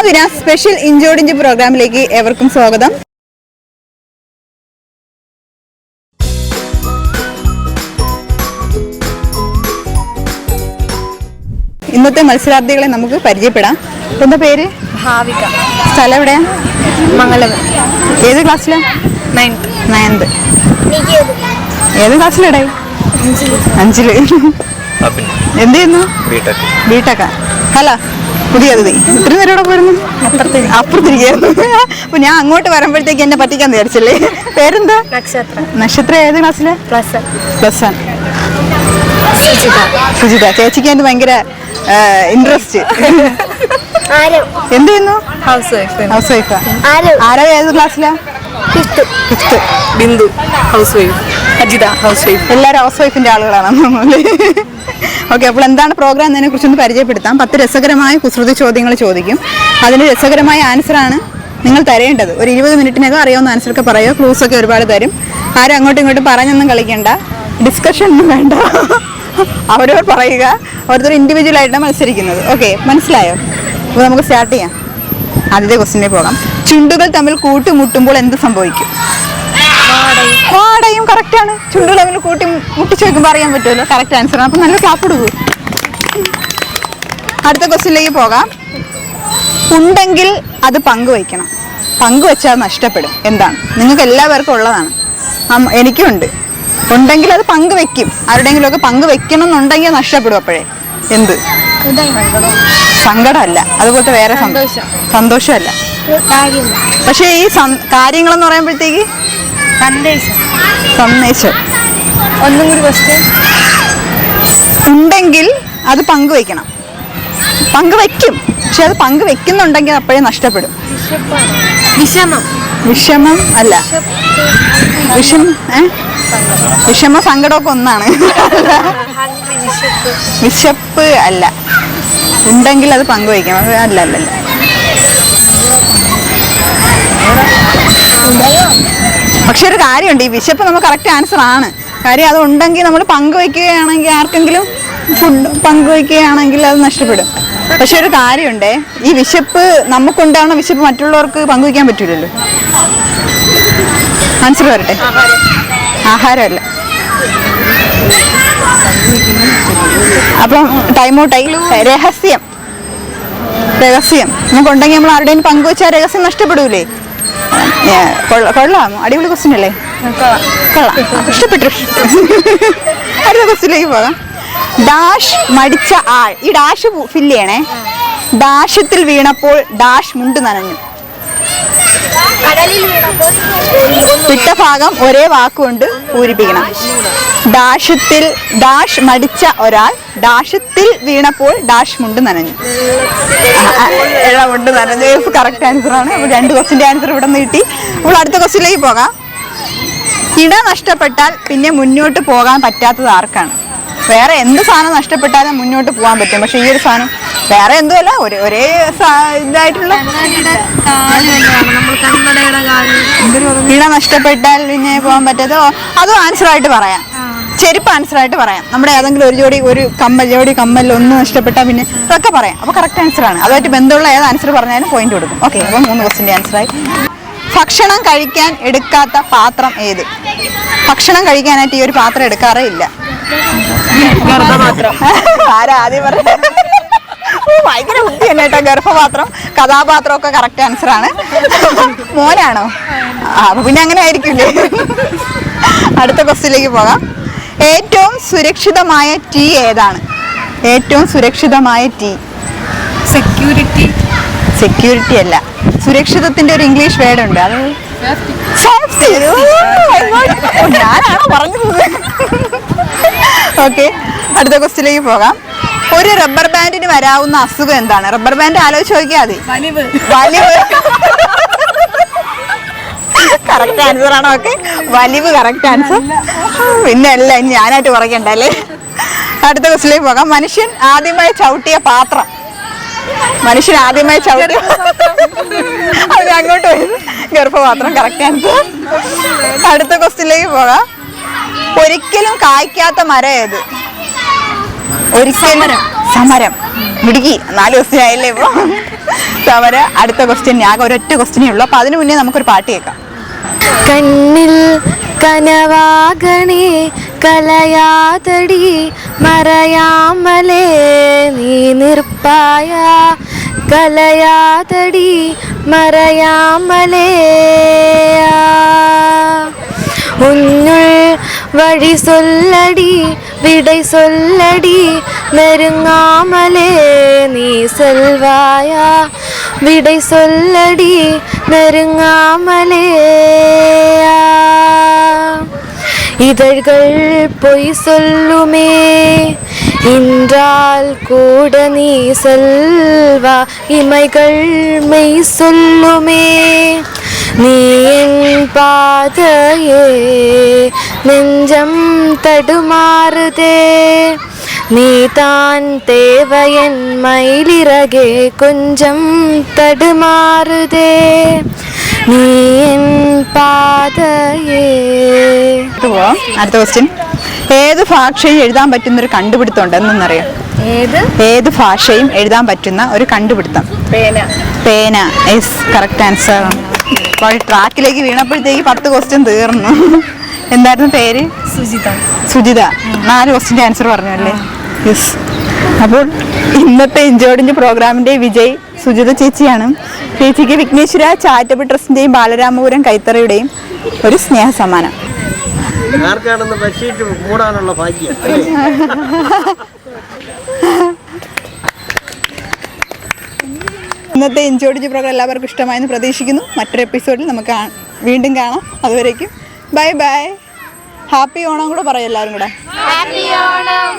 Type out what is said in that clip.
ജന്മദിന സ്പെഷ്യൽ ഇഞ്ചോടിഞ്ച് പ്രോഗ്രാമിലേക്ക് ഏവർക്കും സ്വാഗതം. ഇന്നത്തെ മത്സരാർത്ഥികളെ നമുക്ക് പരിചയപ്പെടാം. എന്താ പേര്? ഭാവിക. സ്ഥലം എവിടെയാ? മംഗലം. ഏത് ക്ലാസ്സിലാ? 9th. ഏത് ക്ലാസ്സിലെടായി? 5ല്. എന്ത് ചെയ്യുന്നു? ബിടെക്. ഹലോ, പുതിയ അതിഥി. ഇത്ര നേരം ഇവിടെ പോയിരുന്നു? അപ്പുറത്തിരിക്കുന്നു. അപ്പൊ ഞാൻ അങ്ങോട്ട് വരുമ്പോഴത്തേക്ക് എന്നെ പറ്റിക്കാൻ വിചാരിച്ചല്ലേ. പേരെന്താ? നക്ഷത്ര. ഏത് ക്ലാസ്സില്? +1. സുജിത. ചേച്ചിക്ക് അതിന് ഭയങ്കര ഇൻട്രസ്റ്റ്. എന്ത് ചെയ്യുന്നു? ഹൗസ് വൈഫാ. ആരോ ഏത് ക്ലാസ്സിലാ? 5th. Bindu house wife. Ajitha house wife. എല്ലാവരും ഹൗസ് വൈഫിന്റെ ആളുകളാണ്. ഓക്കെ, അപ്പോൾ എന്താണ് പ്രോഗ്രാം എന്നതിനെ കുറിച്ചൊന്ന് പരിചയപ്പെടുത്താം. 10 രസകരമായ കുസൃതി ചോദ്യങ്ങൾ ചോദിക്കും. അതിന് രസകരമായ ആൻസറാണ് നിങ്ങൾ തരേണ്ടത്. ഒരു 20 മിനിറ്റിനകം അറിയാവുന്ന ആൻസറൊക്കെ പറയുക. ക്ലൂസൊക്കെ ഒരുപാട് തരും. ആരും അങ്ങോട്ടും ഇങ്ങോട്ടും പറഞ്ഞൊന്നും കളിക്കണ്ട, ഡിസ്കഷൻ ഒന്നും വേണ്ട. അവരവർ പറയുക. ഓരോരുത്തർ ഇൻഡിവിജ്വൽ ആയിട്ടാണ് മത്സരിക്കുന്നത്. ഓക്കെ, മനസ്സിലായോ? അപ്പോൾ നമുക്ക് സ്റ്റാർട്ട് ചെയ്യാം. ആദ്യത്തെ ക്വസ്റ്റ്യനിലേക്ക് പോകാം. ചുണ്ടുകൾ തമ്മിൽ കൂട്ടിമുട്ടുമ്പോൾ എന്ത് സംഭവിക്കും? വാടയും. കറക്റ്റാണ്. ചുണ്ടുകൾ തമ്മിൽ മുട്ടിച്ച് വെക്കുമ്പോൾ അറിയാൻ പറ്റുമല്ലോ. കറക്റ്റ് ആൻസറാണ്. അപ്പം നല്ല ക്ലാപ്പ് കൊടുക്കൂ. അടുത്ത ക്വസ്റ്റ്യനിലേക്ക് പോകാം. ഉണ്ടെങ്കിൽ അത് പങ്കുവയ്ക്കണം, പങ്കുവെച്ചാൽ നഷ്ടപ്പെടും. എന്താണ്? നിങ്ങൾക്ക് എല്ലാവർക്കും ഉള്ളതാണ്, എനിക്കും ഉണ്ട്. ഉണ്ടെങ്കിൽ അത് പങ്കുവെക്കും. ആരുടെയെങ്കിലും ഒക്കെ പങ്കുവെക്കണം എന്നുണ്ടെങ്കിൽ നഷ്ടപ്പെടും. അപ്പോഴേ എന്ത്? സങ്കടമല്ല, അതുപോലത്തെ വേറെ സന്തോഷമല്ല. പക്ഷേ ഈ കാര്യങ്ങളെന്ന് പറയുമ്പോഴത്തേക്ക് സന്ദേശം. ഒന്നും കൂടി ക്വസ്റ്റ്യൻ. ഉണ്ടെങ്കിൽ അത് പങ്കുവെക്കണം, പങ്കുവെക്കും. പക്ഷെ അത് പങ്കുവെക്കുന്നുണ്ടെങ്കിൽ അപ്പോഴേ നഷ്ടപ്പെടും. വിഷമം അല്ല. വിഷമ സങ്കടമൊക്കെ ഒന്നാണ്. വിശപ്പ് അല്ല. ഉണ്ടെങ്കിൽ അത് പങ്കുവയ്ക്കാം. അല്ല. പക്ഷെ ഒരു കാര്യമുണ്ട്, ഈ വിശപ്പ് നമുക്ക് കറക്റ്റ് ആൻസർ ആണ്. കാര്യം അത് ഉണ്ടെങ്കിൽ നമ്മൾ പങ്കുവയ്ക്കുകയാണെങ്കിൽ, ആർക്കെങ്കിലും ഫുഡ് പങ്കുവയ്ക്കുകയാണെങ്കിൽ അത് നഷ്ടപ്പെടും. പക്ഷെ ഒരു കാര്യമുണ്ടേ, ഈ വിശപ്പ് നമുക്കുണ്ടാവുന്ന വിശപ്പ് മറ്റുള്ളവർക്ക് പങ്കുവയ്ക്കാൻ പറ്റൂലല്ലോ. ആൻസർ വരട്ടെ. ആഹാരമല്ല. അപ്പം ടൈം ഔട്ടായി. രഹസ്യം നമുക്കുണ്ടെങ്കിൽ നമ്മൾ ആരുടെയും പങ്കുവെച്ചാൽ രഹസ്യം നഷ്ടപ്പെടൂലേ? കൊള്ളാം. അടിപൊളി ക്വസ്റ്റ്യൻ അല്ലേ? കൊള്ളാം, ഇഷ്ടപ്പെട്ടു. അടുത്ത ക്വസ്റ്റ്യനിലേക്ക് പോകാം. ഡാഷ് മടിച്ച ആൾ. ഈ ഡാഷ് ഫില്ല് ചെയ്യണേ. ഡാഷത്തിൽ വീണപ്പോൾ ഡാഷ് മുണ്ട് നനഞ്ഞു. ഇട്ട ഭാഗം ഒരേ വാക്കുകൊണ്ട് പൂരിപ്പിക്കണം. ഡാഷ് മടിച്ച ഒരാൾ ഡാഷത്തിൽ വീണപ്പോൾ ഡാഷ് മുണ്ട് നനഞ്ഞു. മുണ്ട് നനഞ്ഞു കറക്റ്റ് ആൻസറാണ്. അപ്പോൾ 2 ക്വസ്റ്റ്യൻ്റെ ആൻസർ ഇവിടെ നിന്ന് കിട്ടി. അപ്പോൾ അടുത്ത ക്വസ്റ്റ്യനിലേക്ക് പോകാം. ഇട നഷ്ടപ്പെട്ടാൽ പിന്നെ മുന്നോട്ട് പോകാൻ പറ്റാത്തത് ആർക്കാണ്? വേറെ എന്ത് സാധനം നഷ്ടപ്പെട്ടാലും മുന്നോട്ട് പോകാൻ പറ്റും. പക്ഷെ ഈ ഒരു സാധനം വേറെ എന്തുമല്ല, ഒരേ ഇതായിട്ടുള്ള ഇട നഷ്ടപ്പെട്ടാൽ പിന്നെ പോകാൻ പറ്റാത്തോ, അതും ആൻസറായിട്ട് പറയാം. ചെരുപ്പ് ആൻസറായിട്ട് പറയാം. നമ്മുടെ ഏതെങ്കിലും ഒരു ജോഡി കമ്മൽ ഒന്ന് നഷ്ടപ്പെട്ടാൽ പിന്നെ അതൊക്കെ പറയാം. അപ്പോൾ കറക്റ്റ് ആൻസറാണ്. അതുമായിട്ട് ബന്ധമുള്ള ഏത് ആൻസർ പറഞ്ഞാലും പോയിന്റ് കൊടുക്കും. ഓക്കെ, അപ്പോൾ 3 ക്വസ്റ്റ്യൻ്റെ ആൻസറായി. ഭക്ഷണം കഴിക്കാൻ എടുക്കാത്ത പാത്രം ഏത്? ഭക്ഷണം കഴിക്കാനായിട്ട് ഈ ഒരു പാത്രം എടുക്കാറേ ഇല്ല. ആരാ ആദ്യം പറഞ്ഞത്? ഭയങ്കര ബുദ്ധി തന്നെ കേട്ടോ. ഗർഭപാത്രം, കഥാപാത്രം ഒക്കെ കറക്റ്റ് ആൻസറാണ്. മോനാണോ? അപ്പൊ പിന്നെ അങ്ങനെ ആയിരിക്കില്ലേ. അടുത്ത ക്വസ്റ്റ്യനിലേക്ക് പോകാം. ഏറ്റവും സുരക്ഷിതമായ ടീ ഏതാണ്? ഏറ്റവും സുരക്ഷിതമായ ടീ. സെക്യൂരിറ്റി അല്ല. സുരക്ഷിതത്തിന്റെ ഒരു ഇംഗ്ലീഷ് വേർഡ് ഉണ്ട്. അത് സേഫ്റ്റി. ഞാനാണോ പറഞ്ഞത്? ഓക്കെ, അടുത്ത ക്വസ്റ്റ്യനിലേക്ക് പോകാം. ഒരു റബ്ബർ ബാൻഡിന് വരാവുന്ന അസുഖം എന്താണ്? റബ്ബർ ബാൻഡ് ആലോചിച്ച് നോക്കിയാൽ മതി. വലിവ്. കറക്റ്റ് ആൻസർ ആണോ? ഓക്കെ, വലിവ് കറക്റ്റ് ആൻസർ. പിന്നെ അല്ല, ഞാനായിട്ട് പറയണ്ടല്ലേ. അടുത്ത ക്വസ്റ്റ്യനിലേക്ക് പോകാം. മനുഷ്യൻ ആദ്യമായി ചവിട്ടിയ പാത്രം. അത് അങ്ങോട്ട് വരുന്നു. ഗർഭപാത്രം കറക്റ്റ് ആൻസർ. അടുത്ത ക്വസ്റ്റ്യനിലേക്ക് പോകാം. ഒരിക്കലും കായ്ക്കാത്ത മരം ഏത്? ഒരിക്കലും സമരം. മിടുക്കി 4 ക്വസ്റ്റ്യൻ ആയില്ലേ ഇപ്പോൾ സമര അടുത്ത ക്വസ്റ്റ്യൻ ഞാൻ ഒരൊറ്റ ക്വസ്റ്റ്യനേ ഉള്ളൂ അപ്പോൾ അതിനു മുന്നേ നമുക്കൊരു പാട്ട് കേൾക്കാം. കണ്ണിൽ കനവാകണേ കലയാതടി മറയാമലേ നീ നിർപ്പായ കലയാതടി മറയാമലേ ഉന്നുൾ വഴി சொல்லடி விடை சொல்லடி நெருங்காமலே நீ செல்வாயா விடை சொல்லடி நெருங்காமலே இதழ்கள் பொய் சொல்லுமே இன்றால் கூட நீ செல்வா இமைகள் மெய் சொல்லுமே நீ என் பாதையே நெஞ்சம் தடுமாறுதே நீ தான் தேவையன் மயிலிறகே கொஞ்சம் தடுமாறுதே നീ എൻ പാതയേ. അടുത്ത ക്വസ്റ്റ്യൻ ഏത് ഭാഷയും എഴുതാൻ പറ്റുന്ന ഒരു കണ്ടുപിടുത്തം ഉണ്ട് എന്നറിയാം? ഏത് ഭാഷയും എഴുതാൻ പറ്റുന്ന ഒരു കണ്ടുപിടുത്തം? പേന. Yes, correct answer. അപ്പോൾ ട്രാക്കിലേക്ക് വീണപ്പോഴത്തേക്ക് 10 ക്വസ്റ്റ്യൻ തീർന്നു. എന്തായിരുന്നു പേര്? സുജിത. 4 ക്വസ്റ്റ്യൻ്റെ ആൻസർ പറഞ്ഞല്ലേ? യെസ്. അപ്പോൾ ഇന്നത്തെ ഇഞ്ചോടിഞ്ച് പ്രോഗ്രാമിൻ്റെ വിജയ് സുജിത ചേച്ചിയാണ്. ചേച്ചിക്ക് വിഘ്നേശ്വര ചാരിറ്റബിൾ ട്രസ്റ്റിൻ്റെയും ബാലരാമപുരം കൈത്തറയുടെയും ഒരു സ്നേഹ സമ്മാനം. ഇന്നത്തെ ഇഞ്ചോടിഞ്ച് പ്രോഗ്രാം എല്ലാവർക്കും ഇഷ്ടമായെന്ന് പ്രതീക്ഷിക്കുന്നു. മറ്റൊരു എപ്പിസോഡിൽ നമുക്ക് വീണ്ടും കാണാം. അതുവരേക്കും ബൈ ബൈ. ഹാപ്പി ഓണം കൂടെ പറയും എല്ലാവരും കൂടെ. ഹാപ്പി ഓണം.